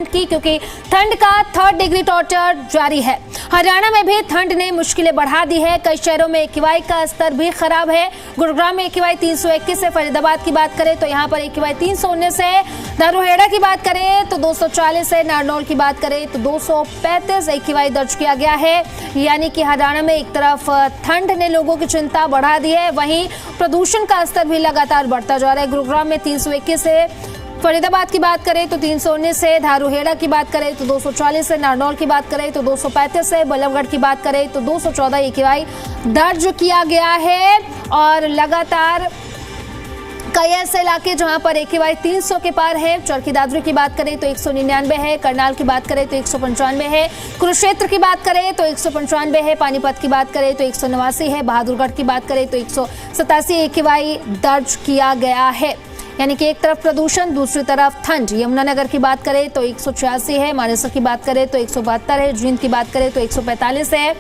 की, क्योंकि ठंड का 3rd डिग्री टॉर्चर जारी है। हरियाणा में भी ठंड ने मुश्किलें बढ़ा दी है। कई शहरों में AQI का स्तर भी खराब है। गुरुग्राम में AQI 321 है। फरीदाबाद की बात करें तो यहाँ पर AQI 319 है। धारूहेड़ा की बात करें तो 240 है। नारनौल की बात करें तो 235 AQI दर्ज किया गया है। यानी कि हरियाणा में एक तरफ ठंड ने लोगों की चिंता बढ़ा दी है, वहीं प्रदूषण का स्तर भी लगातार बढ़ता जा रहा है। गुरुग्राम में 321 है। फरीदाबाद की बात करें तो 319 है। धारूहेड़ा की बात करें तो 240 है। नारनौल की बात करें तो 235 है। बल्लभगढ़ की बात करें तो 214 AQI दर्ज किया गया है। और लगातार कई ऐसे इलाके जहां पर AQI 300 के पार है। चरखी दादरी की बात करें तो 199 है। करनाल की बात करें तो 195 है। कुरुक्षेत्र की बात करें तो 195 है। पानीपत की बात करें तो 189 है। बहादुरगढ़ की बात करें तो 187 AQI दर्ज किया गया है। यानी कि एक तरफ प्रदूषण, दूसरी तरफ ठंड। यमुनानगर की बात करें तो 186 है। मानेसर की बात करें तो 172 है। जींद की बात करें तो 145 है।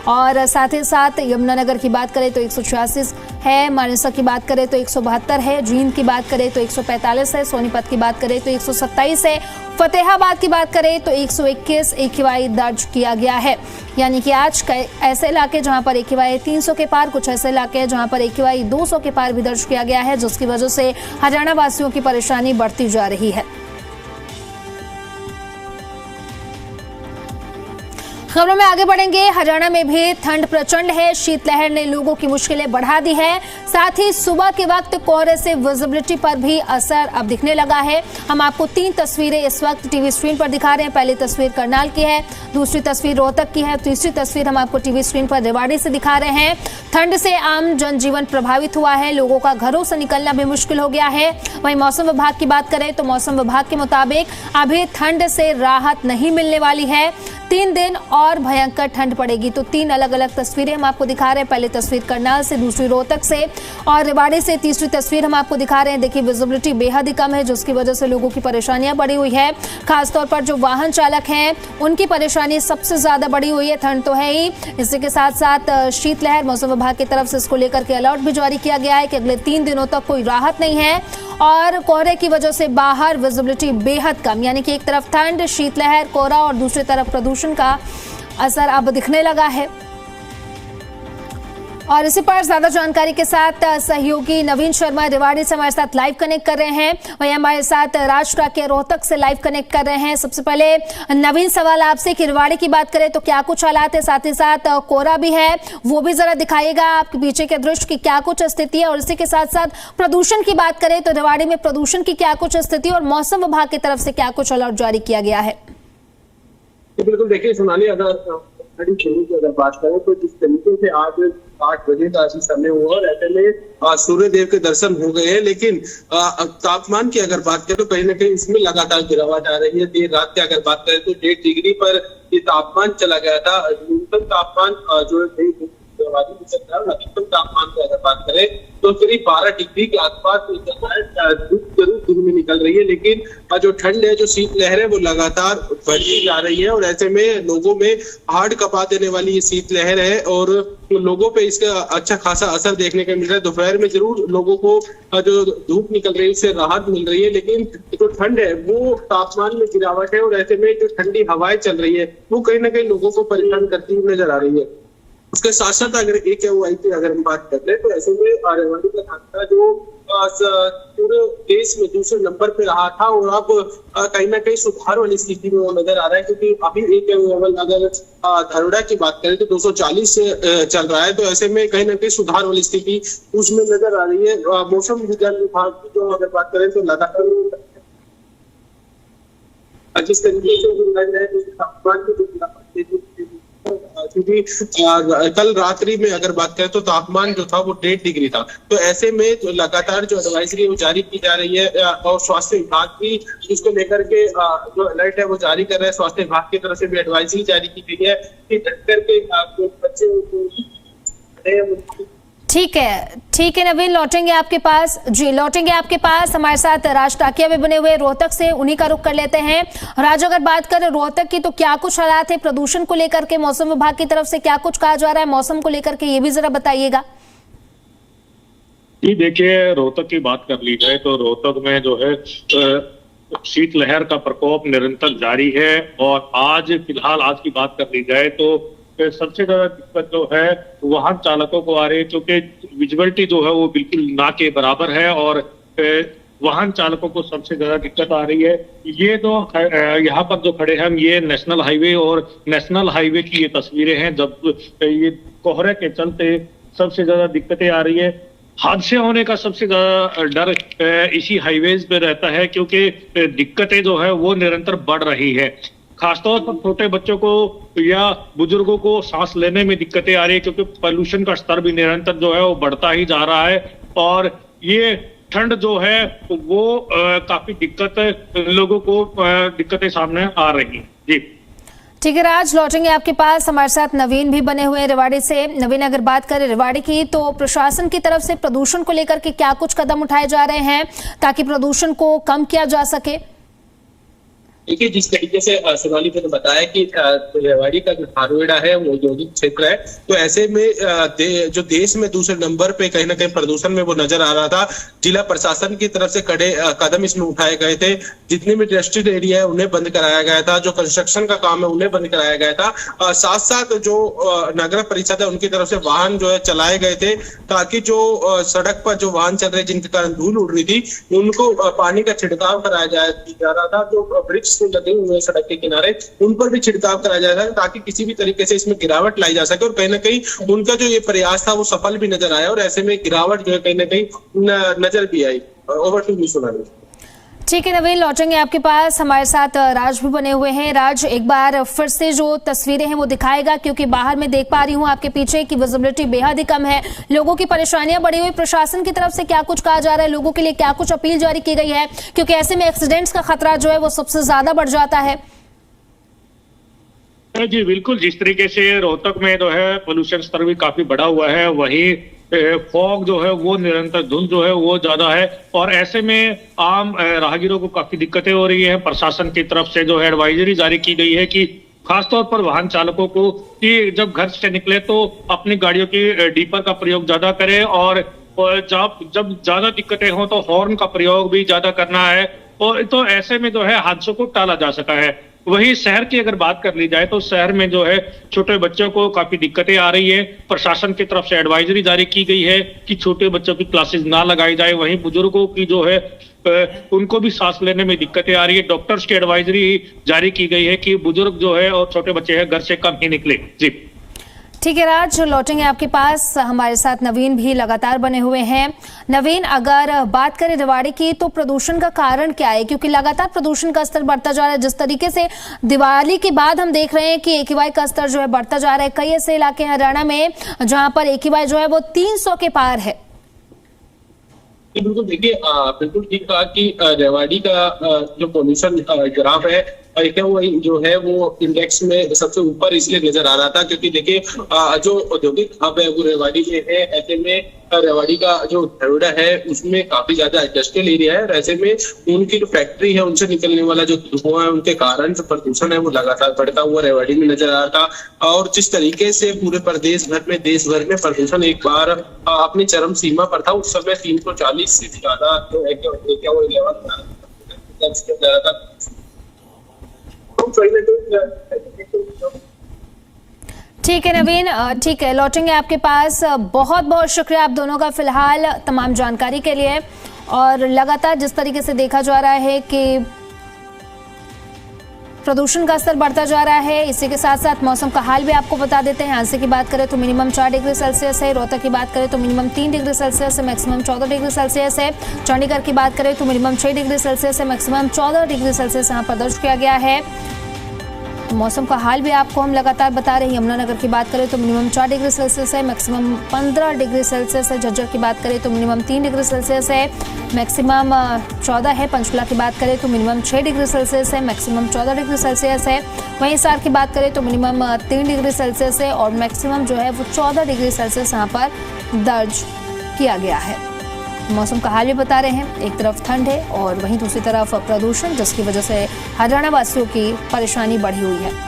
और साथ ही साथ यमुनानगर की बात करें तो 186 है। मानेसर की बात करें तो 172 है। जींद की बात करें तो 145 है। सोनीपत की बात करें तो 127 है। फतेहाबाद की बात करें तो 121 AQI दर्ज किया गया है। यानी कि आज ऐसे इलाके जहां पर AQI 300 के पार, कुछ ऐसे इलाके हैं जहां पर AQI 200 के पार भी दर्ज किया गया है, जिसकी वजह से हरियाणा वासियों की परेशानी बढ़ती जा रही है। खबरों में आगे बढ़ेंगे। हरियाणा में भी ठंड प्रचंड है। शीतलहर ने लोगों की मुश्किलें बढ़ा दी है। साथ ही सुबह के वक्त कोहरे से विजिबिलिटी पर भी असर अब दिखने लगा है। हम आपको 3 तस्वीरें इस वक्त टीवी स्क्रीन पर दिखा रहे हैं। पहली तस्वीर करनाल की है, दूसरी तस्वीर रोहतक की है, तीसरी तस्वीर हम आपको टीवी स्क्रीन पर रेवाड़ी से दिखा रहे हैं। ठंड से आम जनजीवन प्रभावित हुआ है। लोगों का घरों से निकलना भी मुश्किल हो गया है। वहीं मौसम विभाग की बात करें तो मौसम विभाग के मुताबिक अभी ठंड से राहत नहीं मिलने वाली है। 3 दिन और भयंकर ठंड पड़ेगी। तो 3 अलग अलग तस्वीरें हम आपको दिखा रहे हैं। पहली तस्वीर करनाल से, दूसरी रोहतक से और रेवाड़ी से, तीसरी तस्वीर हम आपको दिखा रहे हैं। देखिए विजिबिलिटी बेहद ही कम है, जिसकी वजह से लोगों की परेशानियां बढ़ी हुई है। खासतौर पर जो वाहन चालक हैं उनकी परेशानी सबसे ज्यादा बढ़ी हुई है। ठंड तो है ही, इसी के साथ साथ शीतलहर, मौसम विभाग की तरफ से इसको लेकर के अलर्ट भी जारी किया गया है कि अगले 3 दिनों तक कोई राहत नहीं है। और कोहरे की वजह से बाहर विजिबिलिटी बेहद कम, यानी कि एक तरफ ठंड, शीतलहर, कोहरा और दूसरी तरफ प्रदूषण का असर अब दिखने लगा है। और इसी पर ज्यादा जानकारी के साथ सहयोगी नवीन शर्मा रेवाड़ी से हमारे साथ लाइव कनेक्ट कर रहे हैं। वहीं हमारे साथ राष्ट्र के रोहतक से लाइव कनेक्ट कर रहे हैं। सबसे पहले नवीन, सवाल आपसे कि रेवाड़ी की बात करें तो क्या कुछ हालात है, साथ ही साथ कोहरा भी है, वो भी जरा दिखाइएगा आपके पीछे के दृश्य की क्या कुछ स्थिति है। और इसी के साथ साथ प्रदूषण की बात करें तो रेवाड़ी में प्रदूषण की क्या कुछ स्थिति और मौसम विभाग की तरफ से क्या कुछ अलर्ट जारी किया गया है। बिल्कुल, देखिए सोनाली, अगर बात करें तो जिस तरीके से आज 8 बजे का अभी समय हुआ और ऐसे में सूर्य देव के दर्शन हो गए हैं, लेकिन तापमान की अगर बात करें तो कहीं ना कहीं इसमें लगातार गिरावट आ रही है। देर रात की अगर बात करें तो 1.5 डिग्री पर ये तापमान चला गया था। न्यूनतम तापमान जो है अधिकतम तापमान की अगर बात करें तो करीब 12 डिग्री के आसपास जरूर दिन में निकल रही है, लेकिन जो ठंड है, जो शीतलहर है, वो लगातार बढ़ती जा रही है। और ऐसे में लोगों में हाड़ कपा देने वाली ये शीतलहर है और लोगों पे इसका अच्छा खासा असर देखने को मिल रहा है। दोपहर में जरूर लोगों को जो धूप निकल रही है उससे राहत मिल रही है, लेकिन जो ठंड है वो तापमान में गिरावट है। और ऐसे में जो ठंडी हवाएं चल रही है वो कहीं ना कहीं लोगों को परेशान करती हुई नजर आ रही है। उसके साथ साथ अगर AQI की अगर हम बात कर ले तो ऐसे में रेवाड़ी का खाका जो पूरे देश में दूसरे नंबर पे रहा था और अब कहीं ना कहीं सुधार वाली स्थिति में वो नजर आ रहा है, क्योंकि अभी AQI अगर धारूहेड़ा की बात करें तो 240 से चल रहा है। तो ऐसे में कहीं ना कहीं सुधार वाली स्थिति उसमें नजर आ रही है। मौसम विज्ञान विभाग की जो अगर बात करें तो लगातार जिस तरीके से तापमान की, क्योंकि कल रात्रि में अगर बात करें तो तापमान जो था वो 1.5 डिग्री था। तो ऐसे में जो लगातार जो एडवाइजरी वो जारी की जा रही है और स्वास्थ्य विभाग भी इसको लेकर के जो अलर्ट है वो जारी कर रहे हैं। स्वास्थ्य विभाग की तरफ से भी एडवाइजरी जारी की गई है कि डॉक्टर के बच्चे ठीक है नवीन, लौटेंगे आपके पास। जी, लौटेंगे आपके पास। हमारे साथ राज टाकिया भी बने हुए रोहतक से, उन्हीं का रुख कर लेते हैं। राज, अगर बात करें रोहतक की तो क्या कुछ हालात है प्रदूषण को लेकर के, मौसम विभाग की तरफ से क्या कुछ कहा जा रहा है मौसम को लेकर के, ये भी जरा बताइएगा। जी देखिए, रोहतक की बात कर ली जाए तो रोहतक में जो है शीतलहर का प्रकोप निरंतर जारी है। और आज फिलहाल आज की बात कर ली जाए तो सबसे ज्यादा दिक्कत जो है वाहन चालकों को आ रही है, क्योंकि विजिबिलिटी जो है वो बिल्कुल ना के बराबर है और वाहन चालकों को सबसे ज्यादा दिक्कत आ रही है। ये तो यहाँ पर जो खड़े हैं हम, ये नेशनल हाईवे और नेशनल हाईवे की ये तस्वीरें हैं जब ये कोहरे के चलते सबसे ज्यादा दिक्कतें आ रही है। हादसे होने का सबसे ज्यादा डर इसी हाईवेज पे रहता है, क्योंकि दिक्कतें जो है वो निरंतर बढ़ रही है। खासतौर पर छोटे बच्चों को या बुजुर्गों को सांस लेने में दिक्कतें आ रही है, क्योंकि पोल्यूशन का स्तर भी निरंतर जो है वो बढ़ता ही जा रहा है। और ये ठंड जो है वो काफी लोगों को दिक्कतें सामने आ रही है। जी ठीक है राज, लौटेंगे आपके पास। हमारे साथ नवीन भी बने हुए हैं रेवाड़ी से। नवीन, अगर बात करें रेवाड़ी की तो प्रशासन की तरफ से प्रदूषण को लेकर के क्या कुछ कदम उठाए जा रहे हैं ताकि प्रदूषण को कम किया जा सके? देखिए, जिस तरीके से सोनाली ने बताया कि रेवाड़ी का जो धारवेड़ा है वो औद्योगिक क्षेत्र है, तो ऐसे में जो देश में दूसरे नंबर पे कहीं ना कहीं प्रदूषण में वो नजर आ रहा था। जिला प्रशासन की तरफ से कड़े कदम इसमें उठाए गए थे। जितने भी इंडस्ट्रियल एरिया है उन्हें बंद कराया गया था, जो कंस्ट्रक्शन का काम है उन्हें बंद कराया गया था। साथ साथ जो नगर परिषद है उनकी तरफ से वाहन जो है चलाए गए थे, ताकि जो सड़क पर जो वाहन चल रहे जिनके कारण धूल उड़ रही थी उनको पानी का छिड़काव कराया जा रहा था। जो वृक्ष लगे हुए सड़क के किनारे उन पर भी छिड़काव कराया जाएगा, ताकि किसी भी तरीके से इसमें गिरावट लाई जा सके। और कहीं ना कहीं उनका जो ये प्रयास था वो सफल भी नजर आया और ऐसे में गिरावट जो है कहीं ना कहीं नजर भी आई। Over to you Sonali. ठीक है नवीन, लौटेंगे आपके पास। हमारे साथ राज भी बने हुए हैं। राज, एक बार फिर से जो तस्वीरें हैं वो दिखाएगा, क्योंकि बाहर मैं देख पा रही हूँ आपके पीछे की विजिबिलिटी बेहद ही कम है, लोगों की परेशानियां बढ़ी हुई। प्रशासन की तरफ से क्या कुछ कहा जा रहा है, लोगों के लिए क्या कुछ अपील जारी की गई है, क्योंकि ऐसे में एक्सीडेंट्स का खतरा जो है वो सबसे ज्यादा बढ़ जाता है? जी बिल्कुल, जिस तरीके से रोहतक में जो है पोल्यूशन स्तर भी काफी बढ़ा हुआ है, वही फॉग जो है वो निरंतर धुंध जो है वो ज्यादा है। और ऐसे में आम राहगीरों को काफी दिक्कतें हो रही है। प्रशासन की तरफ से जो है एडवाइजरी जारी की गई है कि खासतौर पर वाहन चालकों को कि जब घर से निकले तो अपनी गाड़ियों की डीपर का प्रयोग ज्यादा करें और जब ज्यादा दिक्कतें हो तो हॉर्न का प्रयोग भी ज्यादा करना है। और तो ऐसे में जो है हादसों को टाला जा सका है। वही शहर की अगर बात कर ली जाए तो शहर में जो है छोटे बच्चों को काफी दिक्कतें आ रही है। प्रशासन की तरफ से एडवाइजरी जारी की गई है कि छोटे बच्चों की क्लासेस ना लगाई जाए। वहीं बुजुर्गों की जो है उनको भी सांस लेने में दिक्कतें आ रही है। डॉक्टर्स की एडवाइजरी जारी की गई है कि बुजुर्ग जो है और छोटे बच्चे हैं घर से कम ही निकले। जी ठीक है राज, लौटेंगे आपके पास। हमारे साथ नवीन भी लगातार बने हुए हैं। नवीन, अगर बात करें रेवाड़ी की तो प्रदूषण का कारण क्या है, क्योंकि लगातार प्रदूषण का स्तर बढ़ता जा रहा है। जिस तरीके से दिवाली के बाद हम देख रहे हैं कि AQI का स्तर जो है बढ़ता जा रहा है। कई ऐसे इलाके हरियाणा में जहां पर AQI जो है वो 300 के पार है। बिल्कुल, देखिए बिल्कुल ठीक कहा कि रेवाड़ी का जो पोल्यूशन ग्राफ है वो जो है वो इंडेक्स में सबसे ऊपर इसलिए नजर आ रहा था, क्योंकि देखिए जो औद्योगिक हब है वो रेवाड़ी में है। ऐसे में रेवाड़ी का जो धारवेड़ा है उसमें काफी ज्यादा इंडस्ट्रियल एरिया है। ऐसे में उनकी जो फैक्ट्री है उनसे निकलने वाला जो धुआं है उनके कारण जो प्रदूषण है वो लगातार बढ़ता हुआ रेवाड़ी में नजर आ रहा था। और जिस तरीके से पूरे देश भर में प्रदूषण एक बार अपनी चरम सीमा पर था, उस समय 340 से ज्यादा जो है वो लेवल था। ठीक है नवीन, ठीक है, लौटेंगे आपके पास। बहुत बहुत शुक्रिया आप दोनों का फिलहाल तमाम जानकारी के लिए। और लगातार जिस तरीके से देखा जा रहा है कि प्रदूषण का स्तर बढ़ता जा रहा है, इसी के साथ साथ मौसम का हाल भी आपको बता देते हैं। हांसी की बात करें तो मिनिमम 4 डिग्री सेल्सियस है, रोहतक की बात करें तो मिनिमम 3 डिग्री सेल्सियस है, मैक्सिमम 14 डिग्री सेल्सियस है। चंडीगढ़ की बात करें तो मिनिमम 6 डिग्री सेल्सियस है, मैक्सिमम 14 डिग्री सेल्सियस यहाँ पर दर्ज किया गया है। मौसम का हाल भी आपको हम लगातार बता रहे हैं। यमुनानगर की बात करें तो मिनिमम 4 डिग्री सेल्सियस है, मैक्सिमम 15 डिग्री सेल्सियस है। झज्जर की बात करें तो मिनिमम 3 डिग्री सेल्सियस है, मैक्सिमम 14 है। पंचकुला की बात करें तो मिनिमम 6 डिग्री सेल्सियस है, मैक्सिमम 14 डिग्री सेल्सियस है। वहीं हिसार की बात करें तो मिनिमम 3 डिग्री सेल्सियस है और मैक्सिमम जो है वो 14 डिग्री सेल्सियस यहाँ पर दर्ज किया गया है। मौसम का हाल भी बता रहे हैं। एक तरफ ठंड है और वहीं दूसरी तरफ प्रदूषण, जिसकी वजह से हरियाणा वासियों की परेशानी बढ़ी हुई है।